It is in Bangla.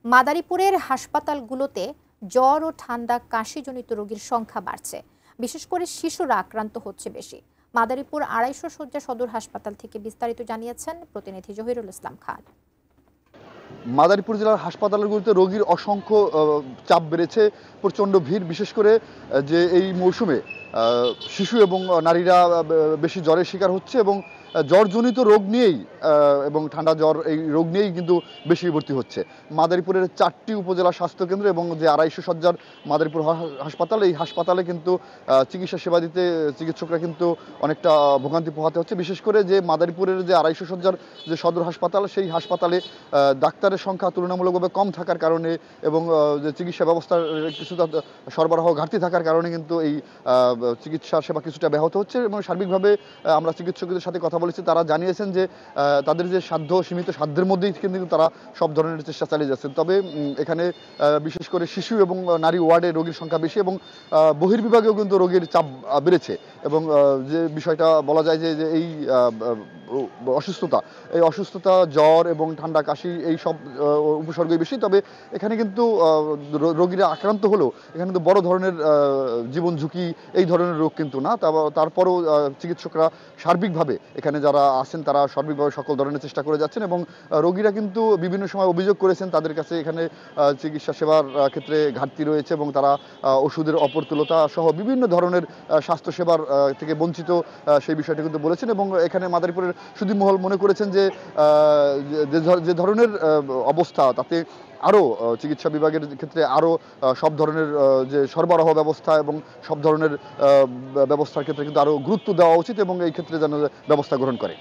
মাদারীপুরের হাসপাতালগুলোতে জ্বর ও ঠান্ডা কাশিজনিত রোগীর সংখ্যা বাড়ছে। বিশেষ করে শিশুরা আক্রান্ত হচ্ছে বেশি। মাদারীপুর ২৫০ শয্যা সদর হাসপাতাল থেকে বিস্তারিত জানিয়েছেন প্রতিনিধি জহিরুল ইসলাম খান। মাদারীপুর জেলার হাসপাতালগুলোতে রোগীর অসংখ্য চাপ বেড়েছে, প্রচণ্ড ভিড়। বিশেষ করে যে এই মৌসুমে শিশু এবং নারীরা বেশি জ্বরের শিকার হচ্ছে এবং জ্বরজনিত রোগ নিয়েই এবং ঠান্ডা জ্বর এই রোগ নিয়েই কিন্তু বেশি ভর্তি হচ্ছে। মাদারীপুরের ৪টি উপজেলা স্বাস্থ্যকেন্দ্র এবং যে ২৫০ শয্যার মাদারীপুর হাসপাতাল, এই হাসপাতালে কিন্তু চিকিৎসা সেবা দিতে চিকিৎসকরা কিন্তু অনেকটা ভোগান্তি পোহাতে হচ্ছে। বিশেষ করে যে মাদারীপুরের যে ২৫০ শয্যার যে সদর হাসপাতাল, সেই হাসপাতালে ডাক্তারের সংখ্যা তুলনামূলকভাবে কম থাকার কারণে এবং যে চিকিৎসা ব্যবস্থার কিছুটা সরবরাহ ঘাটতি থাকার কারণে কিন্তু এই চিকিৎসা সেবা কিছুটা ব্যাহত হচ্ছে। এবং সার্বিকভাবে আমরা চিকিৎসকদের সাথে কথা বলেছি, তারা জানিয়েছেন যে তাদের যে সীমিত সাধ্যের মধ্যেই কিন্তু তারা সব ধরনের চেষ্টা চালিয়ে যাচ্ছেন। তবে এখানে বিশেষ করে শিশু এবং নারী ওয়ার্ডে রোগীর সংখ্যা বেশি এবং বহির্বিভাগেও কিন্তু রোগীর চাপ বেড়েছে। এবং যে বিষয়টা বলা যায় যে এই অসুস্থতা জ্বর এবং ঠান্ডা কাশি এই সব উপসর্গই বেশি। তবে এখানে কিন্তু রোগীরা আক্রান্ত হলেও এখানে কিন্তু বড় ধরনের জীবন ঝুঁকি এই ধরনের রোগ কিন্তু না। তারপরেও চিকিৎসকরা সার্বিকভাবে এখানে যারা আছেন তারা সার্বিকভাবে সকল ধরনের চেষ্টা করে যাচ্ছেন এবং রোগীরা কিন্তু বিভিন্ন সময় অভিযোগ করেছেন তাদের কাছে এখানে চিকিৎসা সেবার ক্ষেত্রে ঘাটতি রয়েছে এবং তারা ওষুধের অপ্রতুলতা সহ বিভিন্ন ধরনের স্বাস্থ্যসেবার থেকে বঞ্চিত, সেই বিষয়টা কিন্তু বলেছেন। এবং এখানে মাদারীপুরের সুধী মহল মনে করেছেন যে যে ধরনের অবস্থা তাতে আরও চিকিৎসা বিভাগের ক্ষেত্রে আরও সব ধরনের যে সরবরাহ ব্যবস্থা এবং সব ধরনের ব্যবস্থার ক্ষেত্রে কিন্তু আরও গুরুত্ব দেওয়া উচিত এবং এই ক্ষেত্রে যেন ব্যবস্থা গ্রহণ করে।